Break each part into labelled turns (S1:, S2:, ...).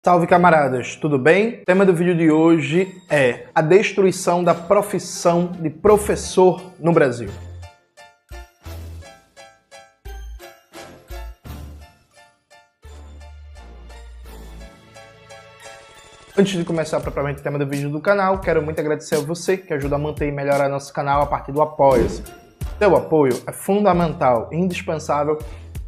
S1: Salve camaradas, tudo bem? O tema do vídeo de hoje é a destruição da profissão de professor no Brasil. Antes de começar propriamente o tema do vídeo do canal, quero muito agradecer a você que ajuda a manter e melhorar nosso canal a partir do Apoia-se. Seu apoio é fundamental e indispensável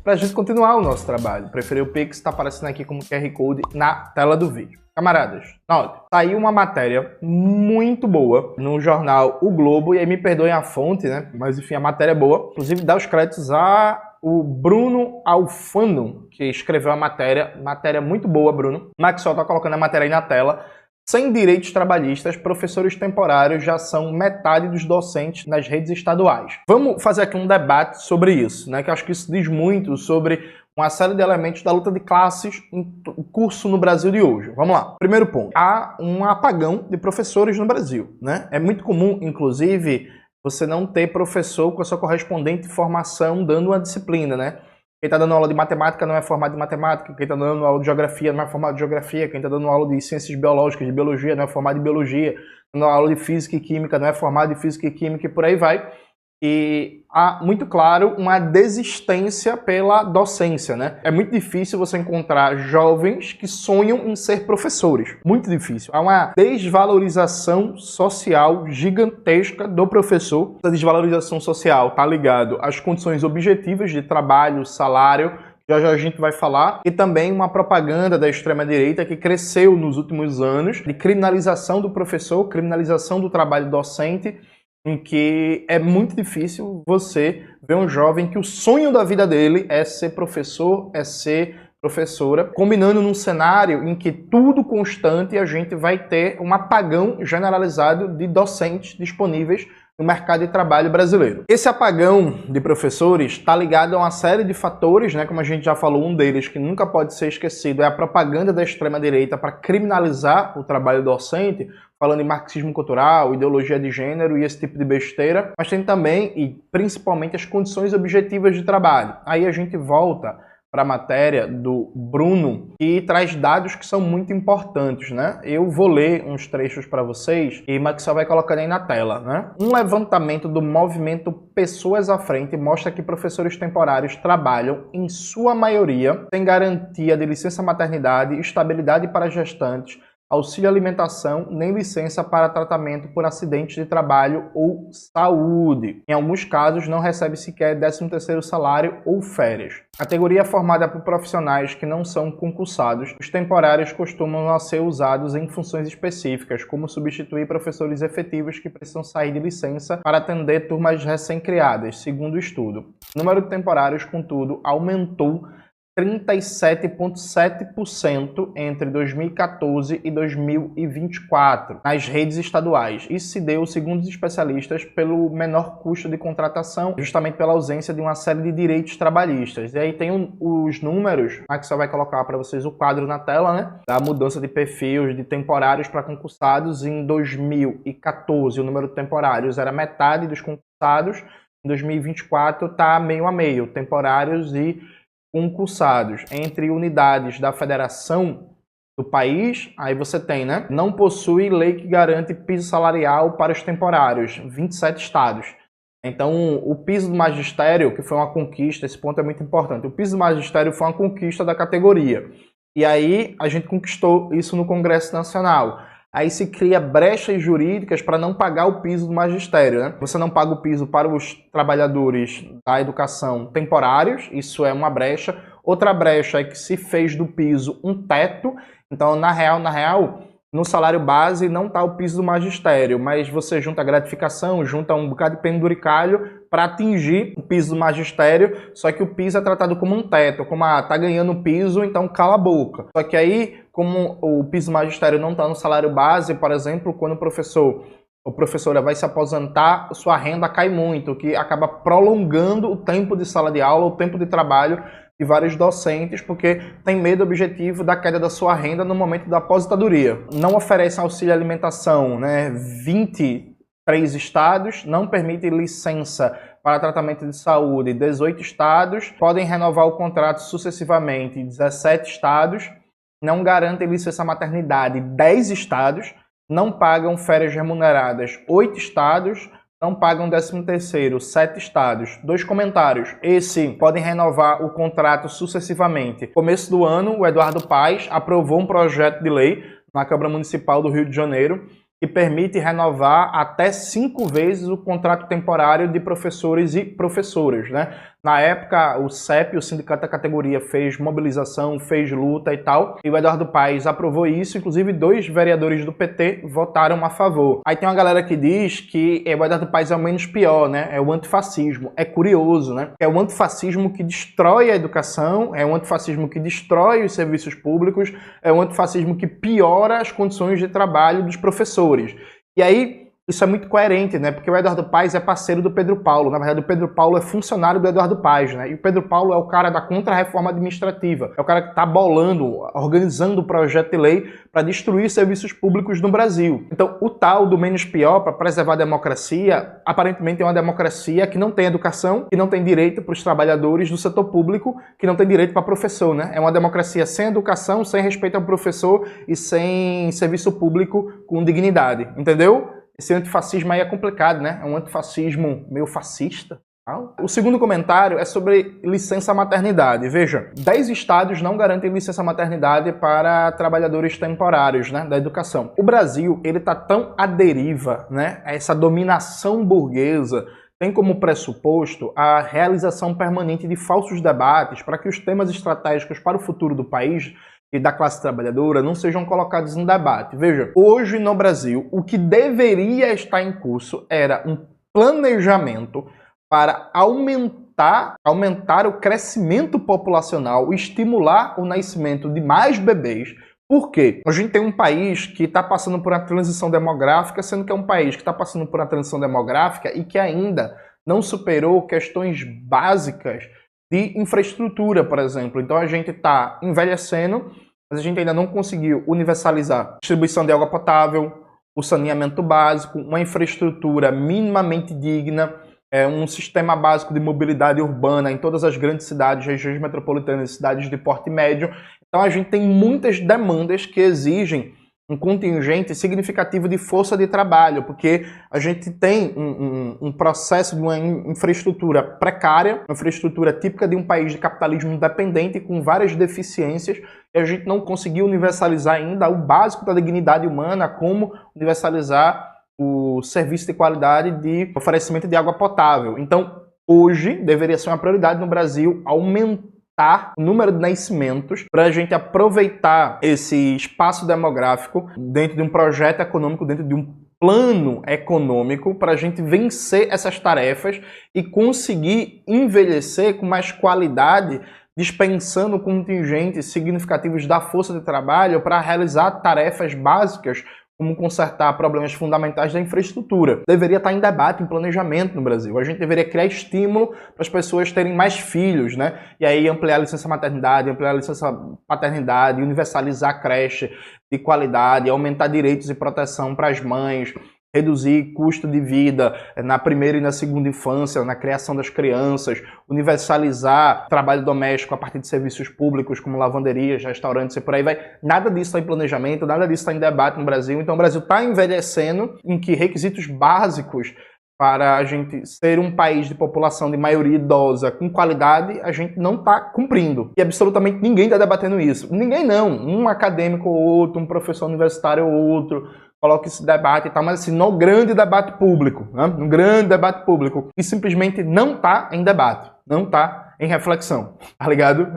S1: para a gente continuar o nosso trabalho. Preferir o Pix está aparecendo aqui como QR Code na tela do vídeo. Camaradas, note, saiu uma matéria muito boa no jornal O Globo, e aí me perdoem a fonte, né? Mas enfim, a matéria é boa. Inclusive dá os créditos ao Bruno Alfano, que escreveu a matéria muito boa, Bruno. Maxwell tá colocando a matéria aí na tela. Sem direitos trabalhistas, professores temporários já são metade dos docentes nas redes estaduais. Vamos fazer aqui um debate sobre isso, né? Que eu acho que isso diz muito sobre uma série de elementos da luta de classes em curso no Brasil de hoje. Vamos lá. Primeiro ponto. Há um apagão de professores no Brasil, né? É muito comum, inclusive, você não ter professor com a sua correspondente formação dando uma disciplina, né? Quem está dando aula de matemática não é formado em matemática, quem está dando aula de geografia não é formado em geografia, quem está dando aula de ciências biológicas, de biologia, não é formado em biologia, dando aula de física e química não é formado em física e química, e por aí vai. E há, muito claro, uma desistência pela docência, né? É muito difícil você encontrar jovens que sonham em ser professores. Muito difícil. Há uma desvalorização social gigantesca do professor. Essa desvalorização social está ligado às condições objetivas de trabalho, salário, já a gente vai falar, e também uma propaganda da extrema-direita que cresceu nos últimos anos de criminalização do professor, criminalização do trabalho docente, em que é muito difícil você ver um jovem que o sonho da vida dele é ser professor, é ser professora, combinando num cenário em que tudo constante a gente vai ter um apagão generalizado de docentes disponíveis no mercado de trabalho brasileiro. Esse apagão de professores está ligado a uma série de fatores, né? Como a gente já falou, um deles que nunca pode ser esquecido é a propaganda da extrema-direita para criminalizar o trabalho docente, falando em marxismo cultural, ideologia de gênero e esse tipo de besteira, mas tem também e principalmente as condições objetivas de trabalho. Aí a gente volta para a matéria do Bruno, que traz dados que são muito importantes, né? Eu vou ler uns trechos para vocês e Maxwell vai colocando aí na tela, né? Um levantamento do movimento Pessoas à Frente mostra que professores temporários trabalham, em sua maioria, sem garantia de licença maternidade, estabilidade para gestantes, auxílio alimentação, nem licença para tratamento por acidentes de trabalho ou saúde. Em alguns casos, não recebe sequer 13º salário ou férias. Categoria formada por profissionais que não são concursados, os temporários costumam ser usados em funções específicas, como substituir professores efetivos que precisam sair de licença para atender turmas recém-criadas, segundo o estudo. O número de temporários, contudo, aumentou 37,7% entre 2014 e 2024 nas redes estaduais. Isso se deu, segundo os especialistas, pelo menor custo de contratação, justamente pela ausência de uma série de direitos trabalhistas. E aí tem os números, aqui só vai colocar para vocês o quadro na tela, né? Da mudança de perfis de temporários para concursados. Em 2014, o número de temporários era metade dos concursados. Em 2024 está meio a meio, temporários e concursados. Entre unidades da federação do país, aí você tem, né? Não possui lei que garante piso salarial para os temporários, 27 estados. Então, o piso do magistério, que foi uma conquista, esse ponto é muito importante. O piso do magistério foi uma conquista da categoria. E aí, a gente conquistou isso no Congresso Nacional. Aí se cria brechas jurídicas para não pagar o piso do magistério, né? Você não paga o piso para os trabalhadores da educação temporários, isso é uma brecha. Outra brecha é que se fez do piso um teto, então na real, no salário base não está o piso do magistério, mas você junta a gratificação, junta um bocado de penduricalho para atingir o piso do magistério, só que o piso é tratado como um teto, como tá ganhando piso, então cala a boca. Só que aí, como o piso do magistério não está no salário base, por exemplo, quando o professor ou professora vai se aposentar, sua renda cai muito, o que acaba prolongando o tempo de sala de aula, o tempo de trabalho de vários docentes, porque tem medo objetivo da queda da sua renda no momento da aposentadoria. Não oferece auxílio alimentação, né? 23 estados, não permite licença para tratamento de saúde, 18 estados, podem renovar o contrato sucessivamente, 17 estados, não garantem licença maternidade 10 estados, não pagam férias remuneradas 8 estados, não pagam 13º 7 estados. 2 comentários. Esse podem renovar o contrato sucessivamente. Começo do ano, o Eduardo Paes aprovou um projeto de lei na Câmara Municipal do Rio de Janeiro que permite renovar até 5 vezes o contrato temporário de professores e professoras, né? Na época, o CEP, o Sindicato da Categoria, fez mobilização, fez luta e tal, e o Eduardo Paes aprovou isso, inclusive 2 vereadores do PT votaram a favor. Aí tem uma galera que diz que o Eduardo Paes é o menos pior, né? É o antifascismo. É curioso, né? É o antifascismo que destrói a educação, é o antifascismo que destrói os serviços públicos, é o antifascismo que piora as condições de trabalho dos professores. E aí, isso é muito coerente, né? Porque o Eduardo Paes é parceiro do Pedro Paulo. Na verdade, o Pedro Paulo é funcionário do Eduardo Paes, né? E o Pedro Paulo é o cara da contra-reforma administrativa. É o cara que está bolando, organizando o projeto de lei para destruir serviços públicos no Brasil. Então, o tal do menos pior para preservar a democracia, aparentemente é uma democracia que não tem educação, que não tem direito para os trabalhadores do setor público, que não tem direito para professor, né? É uma democracia sem educação, sem respeito ao professor e sem serviço público com dignidade. Entendeu? Esse antifascismo aí é complicado, né? É um antifascismo meio fascista. O segundo comentário é sobre licença maternidade. Veja, 10 estados não garantem licença maternidade para trabalhadores temporários, né, da educação. O Brasil, ele tá tão à deriva, né, a essa dominação burguesa, tem como pressuposto a realização permanente de falsos debates para que os temas estratégicos para o futuro do país e da classe trabalhadora não sejam colocados em debate. Veja, hoje no Brasil, o que deveria estar em curso era um planejamento para aumentar o crescimento populacional, estimular o nascimento de mais bebês. Por quê? A gente tem um país que está passando por uma transição demográfica, sendo que é um país que está passando por uma transição demográfica e que ainda não superou questões básicas de infraestrutura, por exemplo. Então a gente está envelhecendo, mas a gente ainda não conseguiu universalizar a distribuição de água potável, o saneamento básico, uma infraestrutura minimamente digna, um sistema básico de mobilidade urbana em todas as grandes cidades, regiões metropolitanas e cidades de porte médio. Então a gente tem muitas demandas que exigem um contingente significativo de força de trabalho, porque a gente tem um processo de uma infraestrutura precária, uma infraestrutura típica de um país de capitalismo independente com várias deficiências, e a gente não conseguiu universalizar ainda o básico da dignidade humana, como universalizar o serviço de qualidade de oferecimento de água potável. Então, hoje, deveria ser uma prioridade no Brasil aumentar o número de nascimentos para a gente aproveitar esse espaço demográfico dentro de um projeto econômico, dentro de um plano econômico, para a gente vencer essas tarefas e conseguir envelhecer com mais qualidade, dispensando contingentes significativos da força de trabalho para realizar tarefas básicas, como consertar problemas fundamentais da infraestrutura. Deveria estar em debate, em planejamento no Brasil. A gente deveria criar estímulo para as pessoas terem mais filhos, né? E aí ampliar a licença maternidade, ampliar a licença paternidade, universalizar a creche de qualidade, aumentar direitos e proteção para as mães, reduzir custo de vida na primeira e na segunda infância, na criação das crianças, universalizar trabalho doméstico a partir de serviços públicos como lavanderias, restaurantes e por aí vai. Nada disso está em planejamento, nada disso está em debate no Brasil. Então o Brasil está envelhecendo em que requisitos básicos para a gente ser um país de população de maioria idosa com qualidade, a gente não está cumprindo. E absolutamente ninguém está debatendo isso. Ninguém não. Um acadêmico ou outro, um professor universitário ou outro, coloca esse debate e tal, mas assim, no grande debate público, né? No grande debate público, e simplesmente não está em debate, não está em reflexão, tá ligado?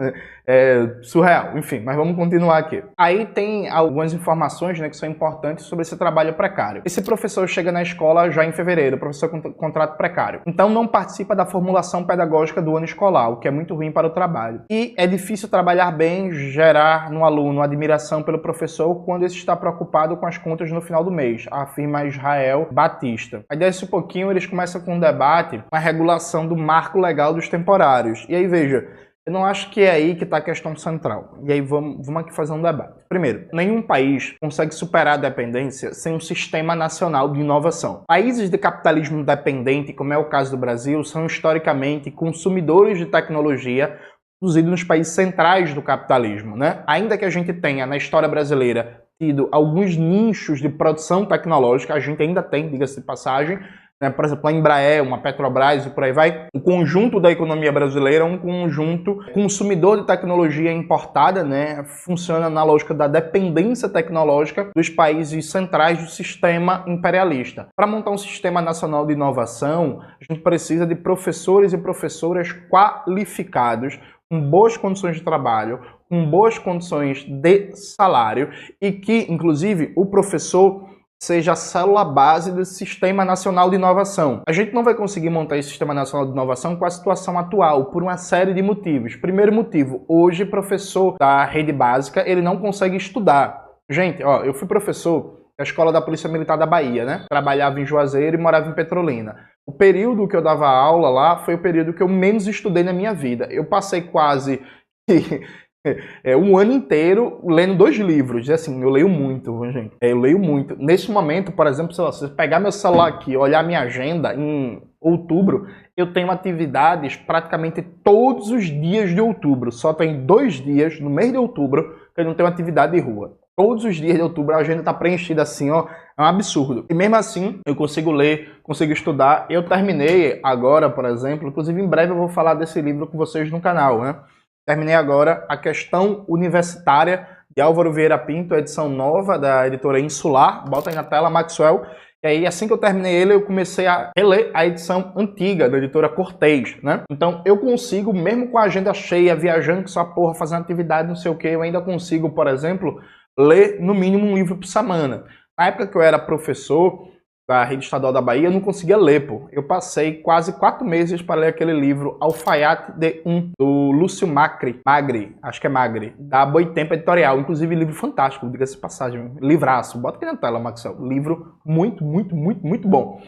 S1: É surreal, enfim, mas vamos continuar aqui. Aí tem algumas informações, né, que são importantes sobre esse trabalho precário. Esse professor chega na escola já em fevereiro, professor com contrato precário. Então não participa da formulação pedagógica do ano escolar, o que é muito ruim para o trabalho. E é difícil trabalhar bem, gerar no aluno admiração pelo professor quando esse está preocupado com as contas no final do mês, afirma Israel Batista. Aí desce um pouquinho, eles começam com um debate, com a regulação do marco legal dos temporários. E aí veja, eu não acho que é aí que está a questão central. E aí vamos aqui fazer um debate. Primeiro, nenhum país consegue superar a dependência sem um sistema nacional de inovação. Países de capitalismo dependente, como é o caso do Brasil, são historicamente consumidores de tecnologia, produzido nos países centrais do capitalismo, né? Ainda que a gente tenha, na história brasileira, tido alguns nichos de produção tecnológica, a gente ainda tem, diga-se de passagem, né? Por exemplo, a Embraer, uma Petrobras e por aí vai. O conjunto da economia brasileira é um conjunto consumidor de tecnologia importada, né? Funciona na lógica da dependência tecnológica dos países centrais do sistema imperialista. Para montar um sistema nacional de inovação, a gente precisa de professores e professoras qualificados, com boas condições de trabalho, com boas condições de salário e que, inclusive, o professor seja a célula base desse Sistema Nacional de Inovação. A gente não vai conseguir montar esse Sistema Nacional de Inovação com a situação atual, por uma série de motivos. Primeiro motivo, hoje, professor da rede básica, ele não consegue estudar. Gente, ó, eu fui professor da Escola da Polícia Militar da Bahia, né? Trabalhava em Juazeiro e morava em Petrolina. O período que eu dava aula lá foi o período que eu menos estudei na minha vida. Eu passei quase um ano inteiro lendo 2 livros. E assim, eu leio muito, gente. Eu leio muito. Nesse momento, por exemplo, se você pegar meu celular aqui e olhar minha agenda, em outubro, eu tenho atividades praticamente todos os dias de outubro. Só tem 2 dias no mês de outubro que eu não tenho atividade de rua. Todos os dias de outubro a agenda está preenchida assim, ó, é um absurdo. E mesmo assim, eu consigo ler, consigo estudar. Eu terminei agora, por exemplo, inclusive em breve eu vou falar desse livro com vocês no canal, né? Terminei agora A Questão Universitária, de Álvaro Vieira Pinto, edição nova da editora Insular. Bota aí na tela, Maxwell. E aí, assim que eu terminei ele, eu comecei a reler a edição antiga da editora Cortez, né? Então, eu consigo, mesmo com a agenda cheia, viajando com essa porra, fazendo atividade, não sei o que, eu ainda consigo, por exemplo, ler no mínimo um livro por semana. Na época que eu era professor da Rede Estadual da Bahia, eu não conseguia ler, pô. Eu passei quase 4 meses para ler aquele livro Alfaiate de do Lúcio Magri, acho que é Magri, da Boitempo Editorial. Inclusive, livro fantástico, diga-se de passagem. Livraço. Bota aqui na tela, Maxwell. Livro muito, muito, muito, muito bom.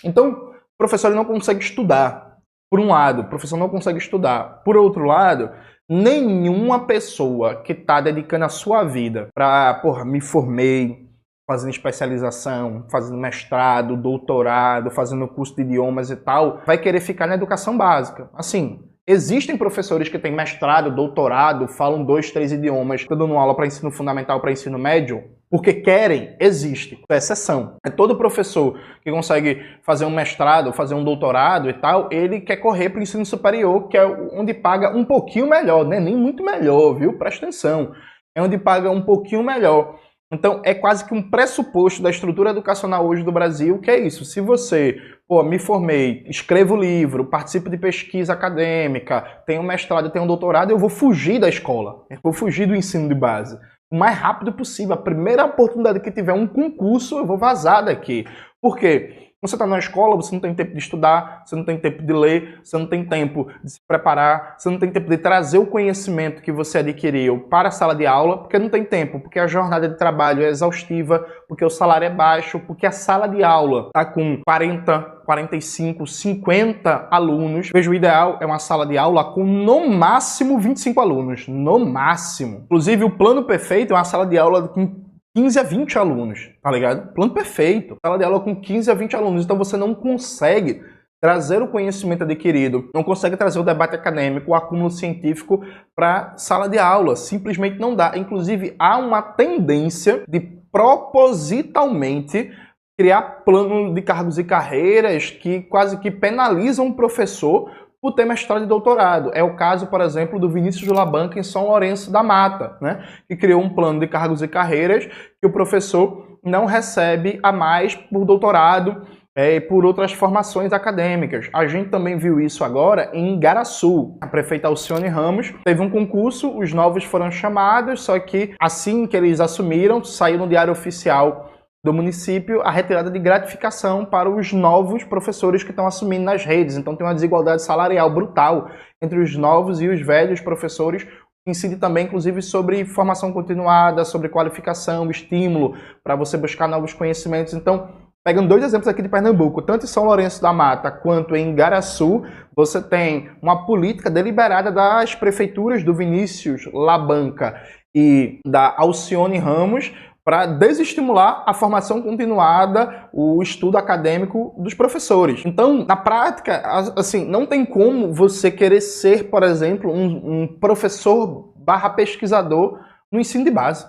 S1: Então, o professor ele não consegue estudar. Por um lado, o professor não consegue estudar. Por outro lado, nenhuma pessoa que está dedicando a sua vida para, porra, me formei, fazendo especialização, fazendo mestrado, doutorado, fazendo curso de idiomas e tal, vai querer ficar na educação básica. Assim, existem professores que têm mestrado, doutorado, falam 2, 3 idiomas, estão dando aula para ensino fundamental, para ensino médio, porque querem, existe. É exceção. É todo professor que consegue fazer um mestrado, fazer um doutorado e tal, ele quer correr para o ensino superior, que é onde paga um pouquinho melhor, né? Nem muito melhor, viu? Presta atenção. É onde paga um pouquinho melhor. Então, é quase que um pressuposto da estrutura educacional hoje do Brasil, que é isso. Se você, pô, me formei, escrevo livro, participo de pesquisa acadêmica, tenho mestrado, tenho doutorado, eu vou fugir da escola. Eu vou fugir do ensino de base. O mais rápido possível. A primeira oportunidade que tiver um concurso, eu vou vazar daqui. Por quê? Você está na escola, você não tem tempo de estudar, você não tem tempo de ler, você não tem tempo de se preparar, você não tem tempo de trazer o conhecimento que você adquiriu para a sala de aula, porque não tem tempo, porque a jornada de trabalho é exaustiva, porque o salário é baixo, porque a sala de aula está com 40, 45, 50 alunos. Veja, o ideal é uma sala de aula com no máximo 25 alunos, no máximo. Inclusive, o plano perfeito é uma sala de aula com 15 a 20 alunos, tá ligado? Plano perfeito. Sala de aula com 15 a 20 alunos. Então você não consegue trazer o conhecimento adquirido, não consegue trazer o debate acadêmico, o acúmulo científico para sala de aula. Simplesmente não dá. Inclusive, há uma tendência de propositalmente criar plano de cargos e carreiras que quase que penalizam o professor por ter mestrado e doutorado. É o caso, por exemplo, do Vinícius Labanca em São Lourenço da Mata, né? Que criou um plano de cargos e carreiras que o professor não recebe a mais por doutorado e por outras formações acadêmicas. A gente também viu isso agora em Igaraçu. A prefeita Alcione Ramos teve um concurso, os novos foram chamados, só que assim que eles assumiram, saiu no Diário Oficial do município a retirada de gratificação para os novos professores que estão assumindo nas redes. Então tem uma desigualdade salarial brutal entre os novos e os velhos professores, que incide também, inclusive, sobre formação continuada, sobre qualificação, estímulo para você buscar novos conhecimentos. Então, pegando 2 exemplos aqui de Pernambuco, tanto em São Lourenço da Mata quanto em Igaraçu, você tem uma política deliberada das prefeituras do Vinícius Labanca e da Alcione Ramos para desestimular a formação continuada, o estudo acadêmico dos professores. Então, na prática, assim, não tem como você querer ser, por exemplo, um professor / pesquisador no ensino de base.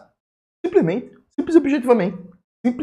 S1: Simplesmente, simples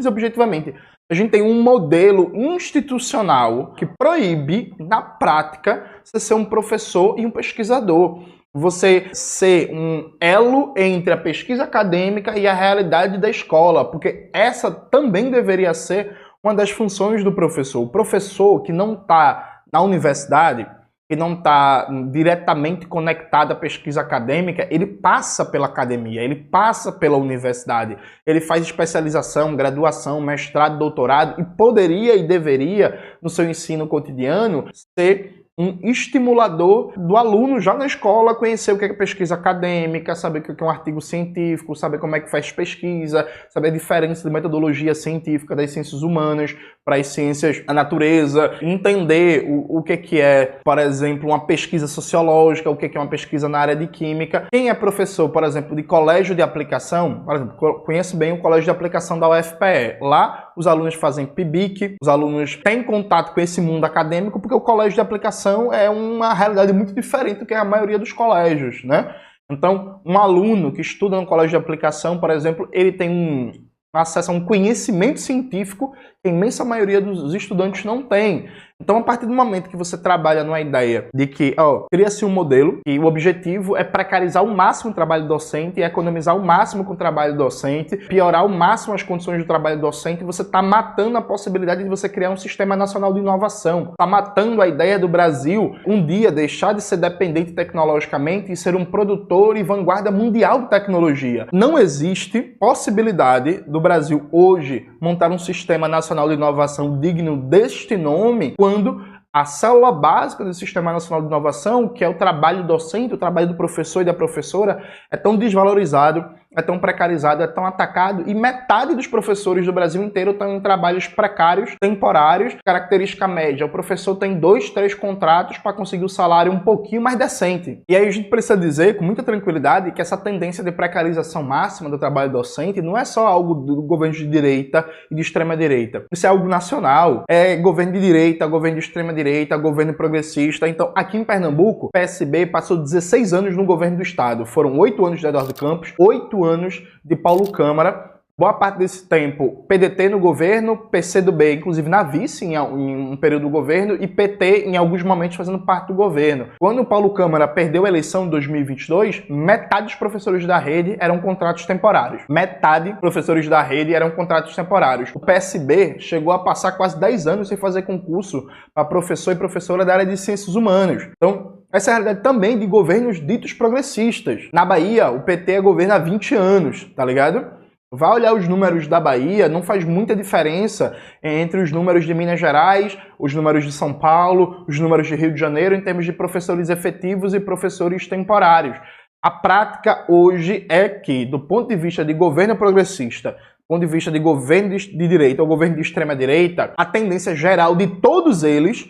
S1: e objetivamente. A gente tem um modelo institucional que proíbe, na prática, você ser um professor e um pesquisador. Você ser um elo entre a pesquisa acadêmica e a realidade da escola, porque essa também deveria ser uma das funções do professor. O professor que não está na universidade, que não está diretamente conectado à pesquisa acadêmica, ele passa pela academia, ele passa pela universidade, ele faz especialização, graduação, mestrado, doutorado e poderia e deveria, no seu ensino cotidiano, ser um estimulador do aluno já na escola, conhecer o que é pesquisa acadêmica, saber o que é um artigo científico, saber como é que faz pesquisa, saber a diferença de metodologia científica das ciências humanas para as ciências da natureza, entender o que é, por exemplo, uma pesquisa sociológica, o que é uma pesquisa na área de química. Quem é professor, por exemplo, de colégio de aplicação, por exemplo, conhece bem o colégio de aplicação da UFPE. Lá, os alunos fazem PIBIC, os alunos têm contato com esse mundo acadêmico, porque o colégio de aplicação é uma realidade muito diferente do que a maioria dos colégios, né? Então, um aluno que estuda no colégio de aplicação, por exemplo, ele tem acesso a um conhecimento científico que a imensa maioria dos estudantes não tem. Então, a partir do momento que você trabalha numa ideia de que, cria-se um modelo e o objetivo é precarizar ao máximo o trabalho docente e economizar ao máximo com o trabalho docente, piorar ao máximo as condições do trabalho docente, você está matando a possibilidade de você criar um sistema nacional de inovação. Está matando a ideia do Brasil um dia deixar de ser dependente tecnologicamente e ser um produtor e vanguarda mundial de tecnologia. Não existe possibilidade do Brasil hoje montar um sistema nacional de inovação digno deste nome quando a célula básica do Sistema Nacional de Inovação, que é o trabalho docente, o trabalho do professor e da professora, é tão desvalorizado, é tão precarizado, é tão atacado, e metade dos professores do Brasil inteiro estão em trabalhos precários, temporários. Característica média, o professor tem 2, 3 contratos para conseguir o salário um pouquinho mais decente. E aí a gente precisa dizer com muita tranquilidade que essa tendência de precarização máxima do trabalho docente não é só algo do governo de direita e de extrema direita. Isso é algo nacional. É governo de direita, governo de extrema direita, governo progressista. Então, aqui em Pernambuco, o PSB passou 16 anos no governo do estado. Foram 8 anos de Eduardo Campos, 8 anos de Paulo Câmara. Boa parte desse tempo, PDT no governo, PCdoB, inclusive na vice em um período do governo, e PT em alguns momentos fazendo parte do governo. Quando o Paulo Câmara perdeu a eleição em 2022, metade dos professores da rede eram contratos temporários. Metade dos professores da rede eram contratos temporários. O PSB chegou a passar quase 10 anos sem fazer concurso para professor e professora da área de ciências humanas. Então, essa é a realidade também de governos ditos progressistas. Na Bahia, o PT governa há 20 anos, tá ligado? Vai olhar os números da Bahia, não faz muita diferença entre os números de Minas Gerais, os números de São Paulo, os números de Rio de Janeiro, em termos de professores efetivos e professores temporários. A prática hoje é que, do ponto de vista de governo progressista, do ponto de vista de governo de direita ou governo de extrema direita, a tendência geral de todos eles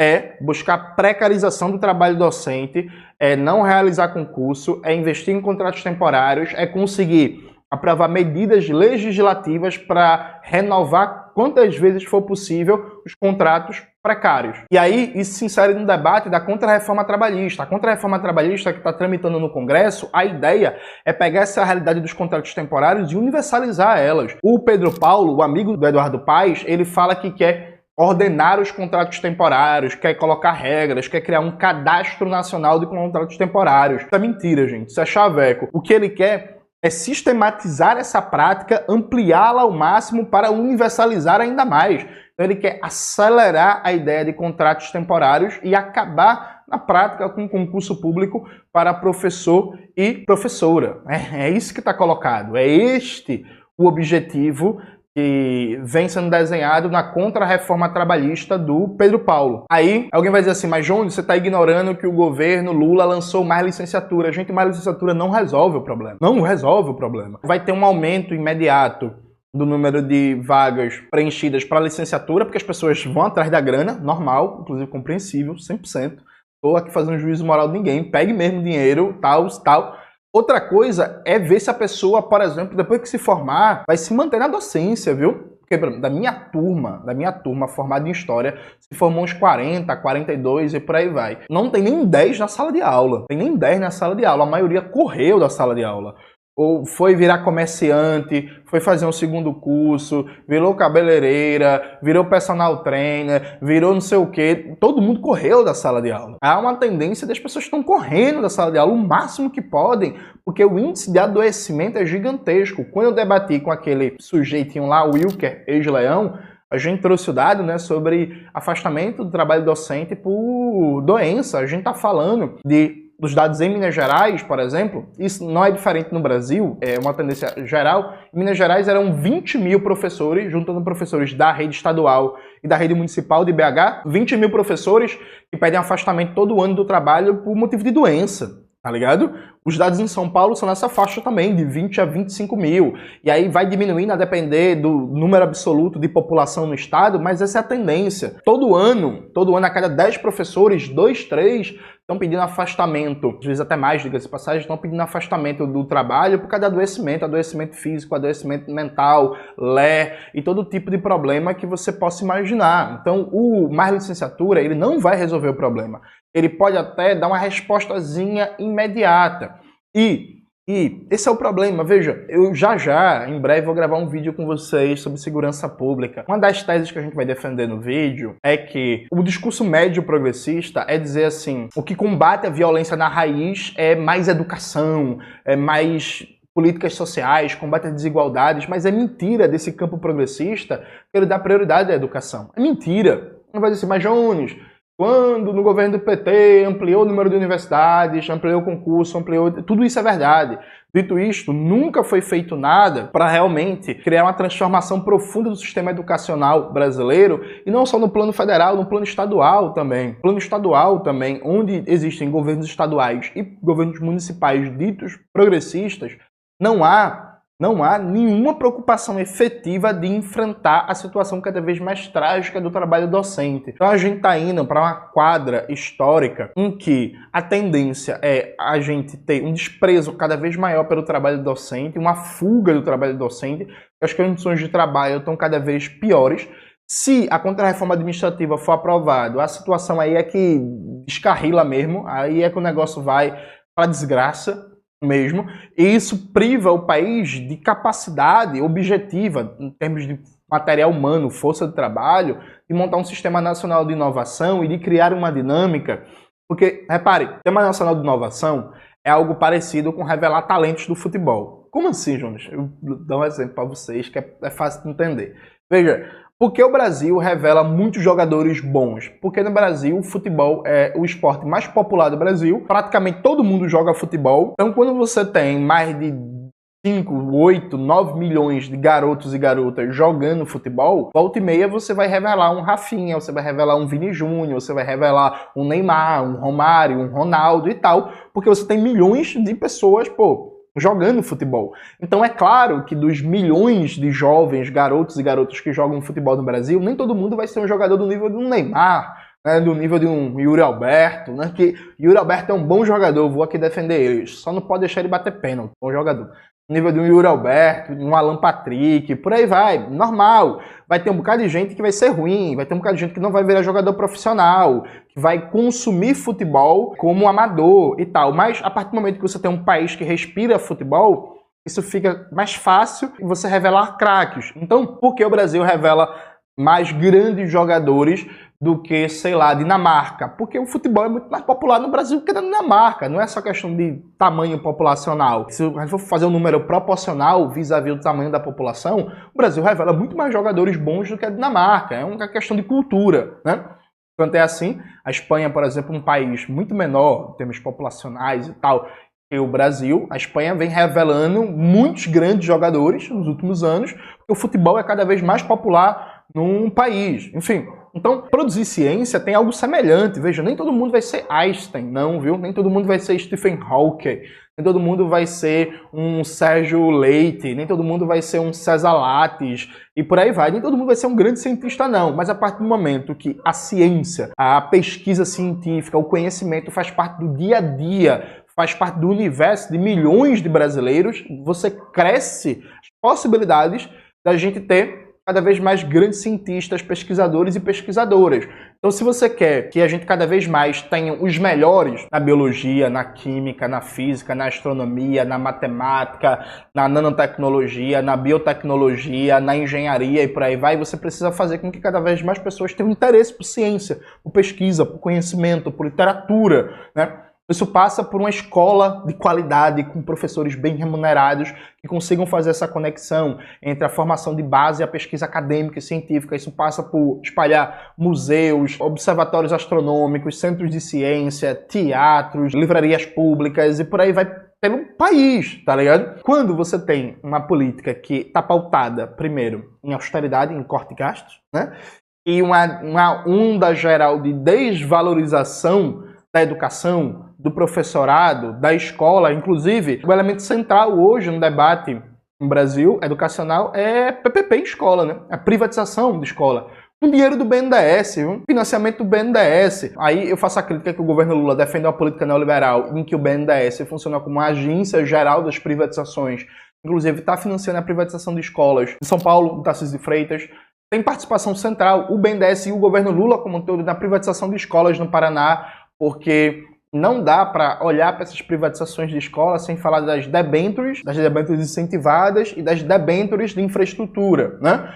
S1: é buscar precarização do trabalho docente, é não realizar concurso, é investir em contratos temporários, é conseguir aprovar medidas legislativas para renovar quantas vezes for possível os contratos precários. E aí isso se insere no debate da contra-reforma trabalhista. A contra-reforma trabalhista que está tramitando no Congresso, a ideia é pegar essa realidade dos contratos temporários e universalizar elas. O Pedro Paulo, o amigo do Eduardo Paes, ele fala que quer ordenar os contratos temporários, quer colocar regras, quer criar um cadastro nacional de contratos temporários. Isso é mentira, gente. Isso é chaveco. O que ele quer é sistematizar essa prática, ampliá-la ao máximo para universalizar ainda mais. Então ele quer acelerar a ideia de contratos temporários e acabar, na prática, com concurso público para professor e professora. É isso que está colocado. É este o objetivo que vem sendo desenhado na contra-reforma trabalhista do Pedro Paulo. Aí, alguém vai dizer assim, mas João, você está ignorando que o governo Lula lançou mais licenciatura. Gente, mais licenciatura não resolve o problema. Não resolve o problema. Vai ter um aumento imediato do número de vagas preenchidas para licenciatura, porque as pessoas vão atrás da grana, normal, inclusive compreensível, 100%. Estou aqui fazendo juízo moral de ninguém, pegue mesmo dinheiro, tal. Outra coisa é ver se a pessoa, por exemplo, depois que se formar, vai se manter na docência, viu? Porque, por exemplo, da minha turma formada em História, se formou uns 40, 42 e por aí vai. Não tem nem 10 na sala de aula. Tem nem 10 na sala de aula. A maioria correu da sala de aula. Ou foi virar comerciante, foi fazer um segundo curso, virou cabeleireira, virou personal trainer, virou não sei o quê. Todo mundo correu da sala de aula. Há uma tendência das pessoas que estão correndo da sala de aula o máximo que podem, porque o índice de adoecimento é gigantesco. Quando eu debati com aquele sujeitinho lá, o Wilker, ex-leão, a gente trouxe o dado, né, sobre afastamento do trabalho docente por doença. A gente está falando dos dados em Minas Gerais, por exemplo. Isso não é diferente no Brasil, é uma tendência geral. Em Minas Gerais eram 20 mil professores, juntando professores da rede estadual e da rede municipal de BH, 20 mil professores que pedem afastamento todo ano do trabalho por motivo de doença, tá ligado? Os dados em São Paulo são nessa faixa também, de 20 a 25 mil. E aí vai diminuindo a depender do número absoluto de população no estado, mas essa é a tendência. Todo ano a cada 10 professores, 2, 3 estão pedindo afastamento, às vezes até mais, diga-se de passagem, estão pedindo afastamento do trabalho por causa de adoecimento físico, adoecimento mental, e todo tipo de problema que você possa imaginar. Então, o Mais Licenciatura, ele não vai resolver o problema. Ele pode até dar uma respostazinha imediata. E esse é o problema. Veja, eu em breve, vou gravar um vídeo com vocês sobre segurança pública. Uma das teses que a gente vai defender no vídeo é que o discurso médio progressista é dizer assim, o que combate a violência na raiz é mais educação, é mais políticas sociais, combate às desigualdades, mas é mentira desse campo progressista que ele dá prioridade à educação. É mentira. Não vai dizer assim, mas Jones, quando no governo do PT ampliou o número de universidades, ampliou o concurso, tudo isso é verdade. Dito isto, nunca foi feito nada para realmente criar uma transformação profunda do sistema educacional brasileiro, e não só no plano federal, no plano estadual também. Plano estadual também, onde existem governos estaduais e governos municipais ditos progressistas, não há nenhuma preocupação efetiva de enfrentar a situação cada vez mais trágica do trabalho docente. Então a gente está indo para uma quadra histórica em que a tendência é a gente ter um desprezo cada vez maior pelo trabalho docente, uma fuga do trabalho docente, as condições de trabalho estão cada vez piores. Se a contra-reforma administrativa for aprovada, a situação aí é que descarrila mesmo, aí é que o negócio vai para desgraça mesmo, e isso priva o país de capacidade objetiva, em termos de material humano, força de trabalho, de montar um sistema nacional de inovação e de criar uma dinâmica. Porque, repare, o Sistema Nacional de Inovação é algo parecido com revelar talentos do futebol. Como assim, Jonas? Eu vou dar um exemplo para vocês que é fácil de entender. Veja, por que o Brasil revela muitos jogadores bons? Porque no Brasil o futebol é o esporte mais popular do Brasil. Praticamente todo mundo joga futebol. Então quando você tem mais de 5, 8, 9 milhões de garotos e garotas jogando futebol, volta e meia você vai revelar um Rafinha, você vai revelar um Vini Júnior, você vai revelar um Neymar, um Romário, um Ronaldo e tal. Porque você tem milhões de pessoas, jogando futebol. Então é claro que dos milhões de jovens, garotos e garotas que jogam futebol no Brasil, nem todo mundo vai ser um jogador do nível de um Neymar, né, do nível de um Yuri Alberto, né, que Yuri Alberto é um bom jogador, vou aqui defender ele, só não pode deixar ele bater pênalti, bom jogador. No nível de um Yuri Alberto, de um Alan Patrick, por aí vai, normal. Vai ter um bocado de gente que vai ser ruim, vai ter um bocado de gente que não vai virar jogador profissional, que vai consumir futebol como amador e tal. Mas a partir do momento que você tem um país que respira futebol, isso fica mais fácil você revelar craques. Então, por que o Brasil revela mais grandes jogadores do que, sei lá, Dinamarca? Porque o futebol é muito mais popular no Brasil que na Dinamarca. Não é só questão de tamanho populacional. Se a gente for fazer um número proporcional vis-à-vis do tamanho da população, o Brasil revela muito mais jogadores bons do que a Dinamarca. É uma questão de cultura, né? Quando é assim, a Espanha, por exemplo, um país muito menor em termos populacionais e tal, que o Brasil, a Espanha vem revelando muitos grandes jogadores nos últimos anos, porque o futebol é cada vez mais popular num país. Enfim, então produzir ciência tem algo semelhante. Veja, nem todo mundo vai ser Einstein, não, viu? Nem todo mundo vai ser Stephen Hawking, nem todo mundo vai ser um Sérgio Leite, nem todo mundo vai ser um César Lattes, e por aí vai. Nem todo mundo vai ser um grande cientista, não. Mas a partir do momento que a ciência, a pesquisa científica, o conhecimento faz parte do dia a dia, faz parte do universo de milhões de brasileiros, você cresce as possibilidades da gente ter cada vez mais grandes cientistas, pesquisadores e pesquisadoras. Então, se você quer que a gente cada vez mais tenha os melhores na biologia, na química, na física, na astronomia, na matemática, na nanotecnologia, na biotecnologia, na engenharia e por aí vai, você precisa fazer com que cada vez mais pessoas tenham interesse por ciência, por pesquisa, por conhecimento, por literatura, né? Isso passa por uma escola de qualidade, com professores bem remunerados, que consigam fazer essa conexão entre a formação de base e a pesquisa acadêmica e científica. Isso passa por espalhar museus, observatórios astronômicos, centros de ciência, teatros, livrarias públicas e por aí vai pelo país, tá ligado? Quando você tem uma política que está pautada, primeiro, em austeridade, em corte de gastos, né? E uma onda geral de desvalorização da educação, do professorado, da escola, inclusive, o elemento central hoje no debate no Brasil educacional é PPP em escola, né? A privatização de escola. Com dinheiro do BNDES, financiamento do BNDES. Aí eu faço a crítica que o governo Lula defende uma política neoliberal em que o BNDES funciona como uma agência geral das privatizações. Inclusive está financiando a privatização de escolas. Em São Paulo, o Tarcísio de Freitas. Tem participação central, o BNDES e o governo Lula como um todo, na privatização de escolas no Paraná, porque não dá para olhar para essas privatizações de escola sem falar das debêntures incentivadas e das debêntures de infraestrutura, né?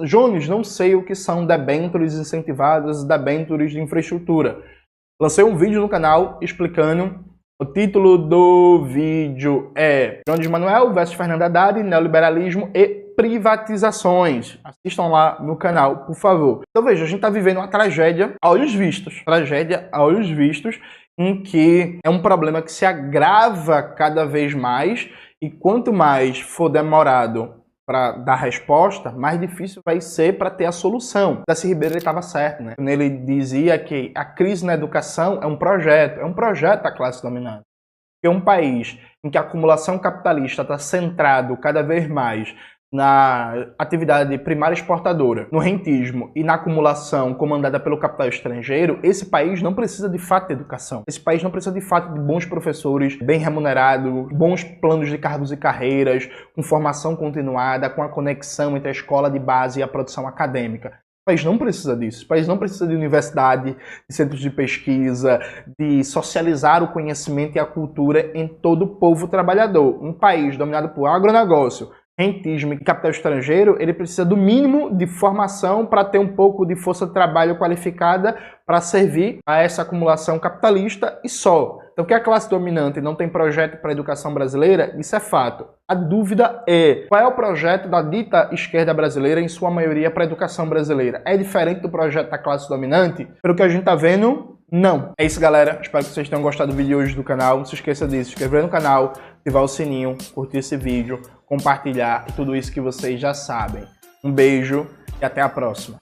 S1: Jones, não sei o que são debêntures incentivadas e debêntures de infraestrutura. Lancei um vídeo no canal explicando. O título do vídeo é Jones Manuel versus Fernando Haddad, neoliberalismo e privatizações. Assistam lá no canal, por favor. Então veja, a gente está vivendo uma tragédia a olhos vistos. Tragédia a olhos vistos, em que é um problema que se agrava cada vez mais e quanto mais for demorado para dar resposta, mais difícil vai ser para ter a solução. Darcy Ribeiro estava certo, né? Ele dizia que a crise na educação é um projeto da classe dominante. Porque um país em que a acumulação capitalista está centrado cada vez mais na atividade primária exportadora, no rentismo e na acumulação comandada pelo capital estrangeiro, esse país não precisa de fato de educação. Esse país não precisa de fato de bons professores, bem remunerados, bons planos de cargos e carreiras, com formação continuada, com a conexão entre a escola de base e a produção acadêmica. O país não precisa disso. O país não precisa de universidade, de centros de pesquisa, de socializar o conhecimento e a cultura em todo o povo trabalhador. Um país dominado por agronegócio, rentismo e capital estrangeiro, ele precisa do mínimo de formação para ter um pouco de força de trabalho qualificada para servir a essa acumulação capitalista e só. Então, que a classe dominante não tem projeto para a educação brasileira, isso é fato. A dúvida é, qual é o projeto da dita esquerda brasileira, em sua maioria, para a educação brasileira? É diferente do projeto da classe dominante? Pelo que a gente está vendo, não. É isso, galera. Espero que vocês tenham gostado do vídeo hoje do canal. Não se esqueça de se inscrever no canal, ativar o sininho, curtir esse vídeo, compartilhar e tudo isso que vocês já sabem. Um beijo e até a próxima.